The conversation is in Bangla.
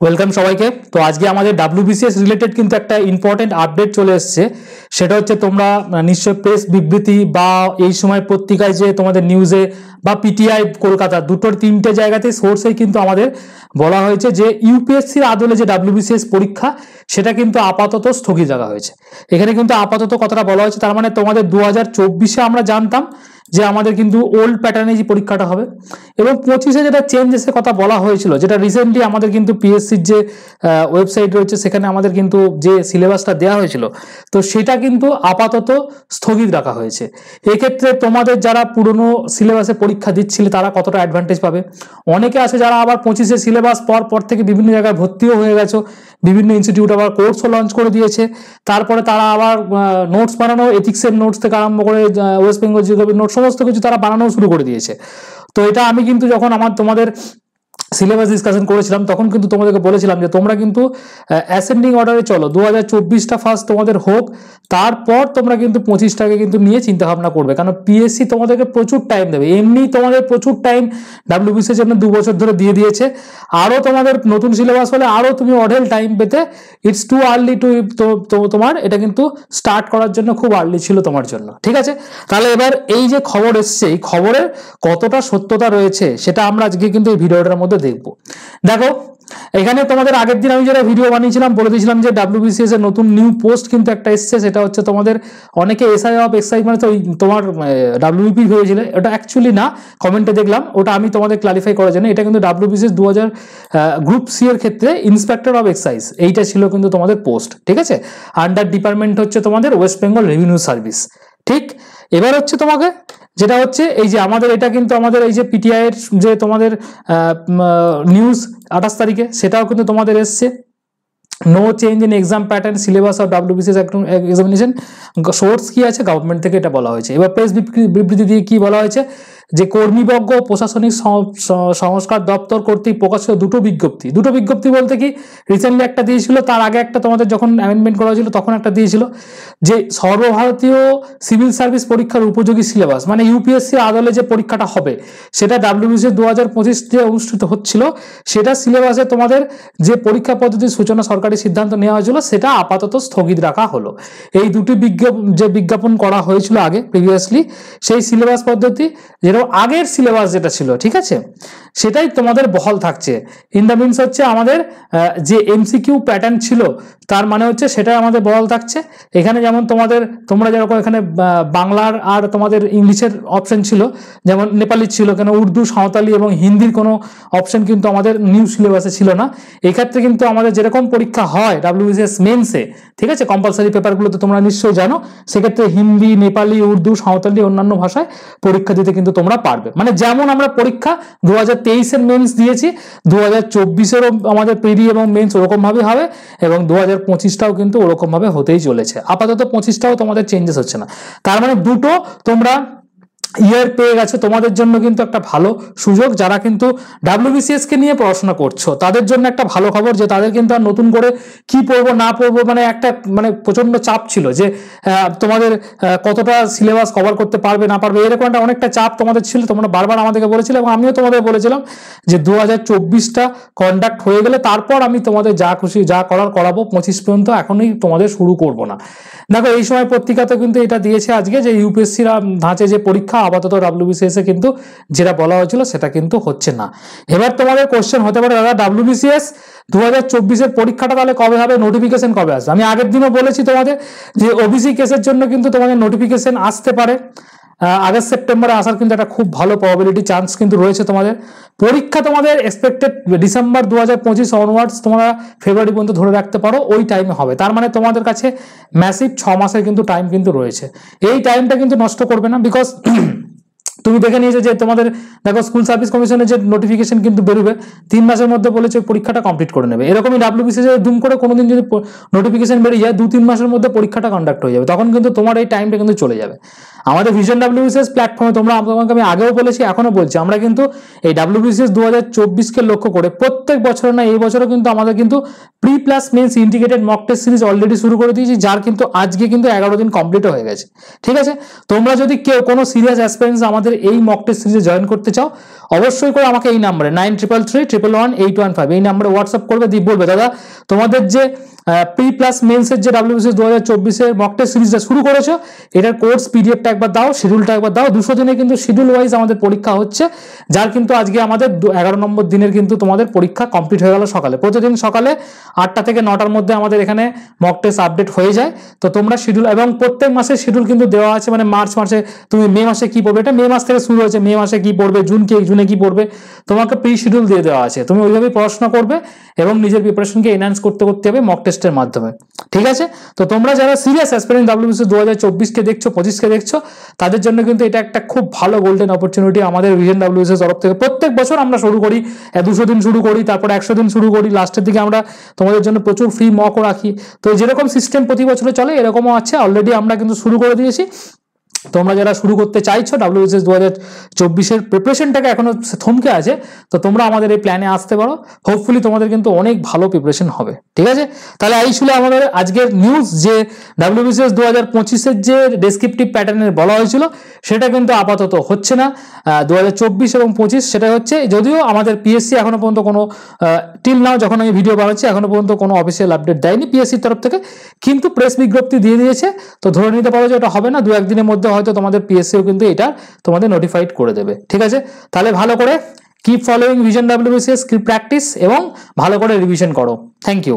ওয়েলকাম সবাইকে। তো আজকে আমাদের ডাব্লিউবিসিএস রিলেটেড কিন্তু একটা ইম্পর্টেন্ট আপডেট চলে এসেছে। সেটা হচ্ছে তোমরা নিশ্চয় প্রেস বিবৃতি বা এই সময় পত্রিকায় যে তোমাদের নিউজে বা পিটিআই কলকাতা দুটোর তিনটে জায়গাতেই সোর্সেই কিন্তু আমাদের বলা হয়েছে যে ইউপিএসসির আদলে যে ডাব্লিউবিসিএস পরীক্ষা সেটা কিন্তু আপাতত স্থগিত রাখা হয়েছে। এখানে কিন্তু আপাতত কথাটা বলা হয়েছে, তার মানে তোমাদের 2024-এ আমরা জানতাম যে আমাদের কিন্তু ওল্ড প্যাটার্নে যে পরীক্ষাটা হবে, এবং 25-এ যেটা চেঞ্জেসের কথা বলা হয়েছিল, যেটা রিসেন্টলি আমাদের কিন্তু পিএসসির যে ওয়েবসাইট রয়েছে সেখানে আমাদের কিন্তু যে সিলেবাসটা দেওয়া হয়েছিল, তো সেটা কিন্তু আপাতত স্থগিত রাখা হয়েছে। এক্ষেত্রে তোমাদের যারা পুরনো সিলেবাসে পরীক্ষা দিচ্ছিলে তারা কতটা অ্যাডভান্টেজ পাবে? অনেকে আছে যারা আবার 25-এ সিলেবাস পর থেকে বিভিন্ন জায়গায় ভর্তিও হয়ে গেছো, বিভিন্ন ইনস্টিটিউট আবার কোর্সও লঞ্চ করে দিয়েছে, তারপরে তারা আবার নোটস বানানো, এথিক্সের নোটস থেকে আরম্ভ করে ওয়েস্ট বেঙ্গল জিওগ্রাফির নোট সমস্ত কিছু তারা বানানো শুরু করে দিয়েছে। তো এটা আমি কিন্তু যখন তোমাদের সিলেবাস ডিসকাশন করেছিলাম তখন কিন্তু তোমাদেরকে বলেছিলাম যে তোমরা কিন্তু অ্যাসেন্ডিং অর্ডারে চলো, 2024টা ফার্স্ট তোমাদের হোক, তারপর তোমরা কিন্তু 25টাকে কিন্তু নিয়ে চিন্তা ভাবনা করবে, কারণ পিএসসি তোমাদেরকে প্রচুর টাইম দেবে। এমনি তোমাদের প্রচুর টাইম ডাব্লিউবিসিএর জন্য 2 বছর ধরে দিয়ে দিয়েছে, আরও তোমাদের নতুন সিলেবাস হলে আরও তুমি অঢেল টাইম পেতে। ইটস টু আর্লি টু তোমার এটা কিন্তু স্টার্ট করার জন্য খুব আর্লি ছিল তোমার জন্য, ঠিক আছে? তাহলে এবার এই যে খবর এসছে, এই খবরের কতটা সত্যতা রয়েছে সেটা আমরা আজকে কিন্তু এই ভিডিওটার মধ্যে দেখবো। দেখো, এখানে তোমাদের আগের দিন আমি যেটা ভিডিও বানিয়েছিলাম বলে দিয়েছিলাম যে ডাব্লিউবিসিএস এর নতুন নিউ পোস্ট কিন্তু একটা এসছে, সেটা হচ্ছে তোমাদের অনেকে এসআই অফ এক্সাই মানে তো তোমার ডাব্লিউপি হয়েছিল, ওটা অ্যাকচুয়ালি না, কমেন্টে দেখলাম, ওটা আমি তোমাদের ক্লারিফাই করার জন্য, এটা কিন্তু ডাব্লিউবিসিএস 2000 গ্রুপ সি এর ক্ষেত্রে ইন্সপেক্টর অফ এক্সাইজ এইটা ছিল কিন্তু তোমাদের পোস্ট, ঠিক আছে? আন্ডার ডিপার্টমেন্ট হচ্ছে তোমাদের ওয়েস্ট বেঙ্গল রেভিনিউ সার্ভিস। ঠিক, এবার হচ্ছে তোমাকে যেটা হচ্ছে এই যে আমাদের এটা কিন্তু আমাদের এই যে পিটিআই এর যে তোমাদের নিউজ 28 তারিখে, সেটাও কিন্তু তোমাদের এসছে, no change in exam pattern syllabus of WBCS examination. Source কি আছে? গভর্নমেন্ট থেকে এটা বলা হয়েছে। এবার প্রেস বিবৃতি দিয়ে কি বলা হয়েছে যে কর্মীবর্গ ও প্রশাসনিক সংস্কার দপ্তর কর্তৃক প্রকাশিত দুটো বিজ্ঞপ্তি বলতে কি, রিসেন্টলি একটা দিয়েছিল, তার আগে একটা তোমাদের যখন অ্যামেন্ডমেন্ট করা হয়েছিল তখন একটা দিয়েছিল, যে সর্বভারতীয় সিভিল সার্ভিস পরীক্ষার উপযোগী সিলেবাস মানে ইউপিএসসি আদলে যে পরীক্ষাটা হবে সেটা ডাব্লিউবিসিএস 2025 যে অনুষ্ঠিত হচ্ছিল সেটা সিলেবাসে তোমাদের যে পরীক্ষা পদ্ধতির সূচনা সরকারি সিদ্ধান্ত নেওয়া হয়েছিল সেটা আপাতত স্থগিত রাখা হলো। এই দুটি বিজ্ঞাপন করা হয়েছিল আগে প্রিভিয়াসলি, সেই সিলেবাস পদ্ধতি যেটা আগের সিলেবাস যেটা ছিল, ঠিক আছে, সেটাই তোমাদের বহাল থাকছে। ইন দ্য মিনস হচ্ছে আমাদের যে এমসিকিউ প্যাটার্ন ছিল তার মানে হচ্ছে সেটা আমাদের বহাল থাকছে। এখানে যেমন তোমরা যেরকম এখানে বাংলার আর তোমাদের ইংলিশের অপশন ছিল, যেমন নেপালি ছিল, কেন উর্দু, সাঁওতালি এবং হিন্দির কোনো অপশন কিন্তু আমাদের নিউ সিলেবাসে ছিল না। এক্ষেত্রে কিন্তু আমাদের যেরকম পরীক্ষা হয় ডাব্লিউবিসিএস মেন্সে, ঠিক আছে, কম্পালসারি পেপারগুলো তো তোমরা নিশ্চয়ই জানো, সেক্ষেত্রে হিন্দি, নেপালি, উর্দু, সাঁওতালি অন্যান্য ভাষায় পরীক্ষা দিতে কিন্তু তোমরা পারবে। মানে যেমন আমরা পরীক্ষা 2023-এর মেন্স দিয়েছি, 2024-এরও আমাদের প্রিলি এবং মেন্স ওরকম ভাবে হবে, এবং 2025টাও কিন্তু ওরকম ভাবে হতেই চলেছে। আপাতত 25টাও তোমাদের চেঞ্জেস হচ্ছে না, তার মানে দুটো তোমরা ইয়ার পেয়ে গেছে। তোমাদের জন্য কিন্তু একটা ভালো সুযোগ, যারা কিন্তু ডাব্লিউবিসিএস কে নিয়ে পড়াশোনা করছো তাদের জন্য একটা ভালো খবর, যে তাদের কিন্তু আর নতুন করে কি পড়বো না পড়বো মানে একটা প্রচন্ড চাপ ছিল যে তোমাদের কতটা সিলেবাস কভার করতে পারবে না পারবে, এরকম একটা অনেকটা চাপ তোমাদের ছিল। তোমরা বারবার আমাদেরকে বলেছিলে এবং আমিও তোমাদের বলেছিলাম যে 2024টা কন্ডাক্ট হয়ে গেলে তারপর আমি তোমাদের যা খুশি যা করাবো, 25 পর্যন্ত এখনই তোমাদের শুরু করবো না। দেখো, এই সময় পত্রিকাতে কিন্তু এটা দিয়েছে আজকে যে ইউপিএসসির ধাঁচে যে পরীক্ষা আপাতত ডাব্লিউবিসিএস এ কিন্তু যেটা বলা হয়েছিল সেটা কিন্তু হচ্ছে না। এবার তোমাদের কোশ্চেন হতে পারে, দাদা ডাব্লিউবিসিএস 2024-এর পরীক্ষাটা তাহলে কবে হবে, নোটিফিকেশন কবে আসবে? আমি আগের দিনও বলেছি তোমাদের যে ওবিসি কেসের জন্য কিন্তু তোমাদের নোটিফিকেশন আসতে পারে আগস্ট সেপ্টেম্বরে আসার কিন্তু একটা খুব ভালো প্রবাবিলিটি চান্স কিন্তু রয়েছে। তোমাদের পরীক্ষা তোমাদের এক্সপেক্টেড ডিসেম্বর 2025 অনওয়ার্ডস, তোমরা ফেব্রুয়ারি পর্যন্ত ধরে রাখতে পারো, ওই টাইমে হবে। তার মানে তোমাদের কাছে ম্যাসিভ 6 মাসের কিন্তু টাইম কিন্তু রয়েছে। এই টাইমটা কিন্তু নষ্ট করবে না, বিকজ তুমি দেখে নিয়েছো যে তোমাদের দেখো স্কুল সার্ভিস কমিশনের যে নোটিফিকেশন কিন্তু বেরোবে 3 মাসের মধ্যে, বলেছে পরীক্ষাটা কমপ্লিট করে নেবে। এরকমই ডাব্লিউবিসিএস দুম করে কোনোদিন যদি নোটিফিকেশন বেরিয়ে যায় 2-3 মাসের মধ্যে পরীক্ষাটা কন্ডাক্ট হয়ে যাবে, তখন কিন্তু তোমার এই টাইমটা কিন্তু চলে যাবে। আমাদের ভিশন ডাব্লিউবিসিএস প্ল্যাটফর্মে তোমাকে আমি আগেও বলেছি এখনো বলছি, আমরা কিন্তু এই ডাব্লিউবিসিএস 2024-কে লক্ষ্য করে প্রত্যেক বছর না এই বছরও কিন্তু আমাদের কিন্তু pre plus men's integrated mock test series already শুরু করে দিয়েছি, যার কিন্তু আজকে কিন্তু 11 দিন কমপ্লিট হয়ে গেছে, ঠিক আছে? তোমরা যদি কেউ কোনো সিরিয়াস অ্যাসপিরেন্টস আমাদের আমাদের এই মক টেস্ট সিরিজে জয়েন করতে চাও অবশ্যই করে আমাকে এই নাম্বারে 9333111815 এই নাম্বারে হোয়াটসঅ্যাপ করবে, দিয়ে বলবে দাদা তোমাদের যে প্রি প্লাস মেন্সের যে WBCS 2024-এর মক টেস্ট সিরিজটা শুরু করেছো এটার কোর্স পিডিএফটা একবার দাও, শিডিউলটা একবার দাও। 200 দিনে কিন্তু শিডিউল ওয়াইজ আমাদের পরীক্ষা হচ্ছে, যার কিন্তু আজকে আমাদের 11 নম্বর দিনের কিন্তু তোমাদের পরীক্ষা কমপ্লিট হয়ে গেল সকালে। প্রতিদিন সকালে 8টা থেকে 9টার মধ্যে আমাদের এখানে মক টেস্ট আপডেট হয়ে যায়। তো তোমরা শিডিউল এবং প্রত্যেক মাসের শিডিউল কিন্তু দেওয়া আছে, মানে মার্চ মাসে তুমি মে মাসে কি পড়বে, এটা মে মাস থেকে শুরু হয়েছে, মে মাসে কি পড়বে, জুনে কি পড়বে, তোমাকে প্রি শিডিউল দিয়ে দেওয়া আছে। তুমি ওইভাবেই পড়াশোনা করবে এবং নিজের প্রিপারেশনকে এনহ্যান্স করতে হবে মক টেস্টের মাধ্যমে, ঠিক আছে? তো তোমরা যারা সিরিয়াস অ্যাসপিরেন্ট WBCS 2024-কে দেখছো, 25-কে দেখছো, তাদের জন্য কিন্তু এটা একটা খুব ভালো গোল্ডেন অপরচুনিটি আমাদের ভিশন WBCS তরফ থেকে। প্রত্যেক বছর আমরা শুরু করি 200 দিন শুরু করি, তারপর 100 দিন শুরু করি, লাস্টের দিকে আমরা তোমাদের জন্য প্রচুর ফ্রি মকও রাখি। তো যেরকম সিস্টেম প্রতি বছরে চলে এরকমও আছে, অলরেডি আমরা কিন্তু শুরু করে দিয়েছি। তোমরা যারা শুরু করতে চাইছো WBCS 2024-এর প্রিপারেশনটাকে এখনো থমকে আছে, তো তোমরা আমাদের এই প্ল্যানে আসতে পারো। হোপফুলি তোমাদের কিন্তু অনেক ভালো প্রিপারেশন হবে, ঠিক আছে? তাহলে এই ছিল আমাদের আজকের নিউজ, যে WBCS 2025-এর যে ডেসক্রিপটিভ প্যাটার্নের বলা হয়েছিল সেটা কিন্তু আপাতত হচ্ছে না। 2024 এবং 25 সেটা হচ্ছে, যদিও আমাদের পিএসসি এখনো পর্যন্ত কোনো টিল নাও যখন আমি ভিডিও বানাচ্ছি এখনো পর্যন্ত কোনো অফিসিয়াল আপডেট দেয়নি পিএসসির তরফ থেকে, কিন্তু প্রেস বিজ্ঞপ্তি দিয়ে দিয়েছে। তো ধরে নিতে পারো যে এটা হবে না, 2-1 দিনের মধ্যে হয়তো তোমাদের পিএসসিও কিন্তু এটা তোমাদের নোটিফাইড করে দেবে, ঠিক আছে? তাহলে ভালো করে keep following vision WBCS, keep practice এবং ভালো করে রিভিশন করো। Thank you.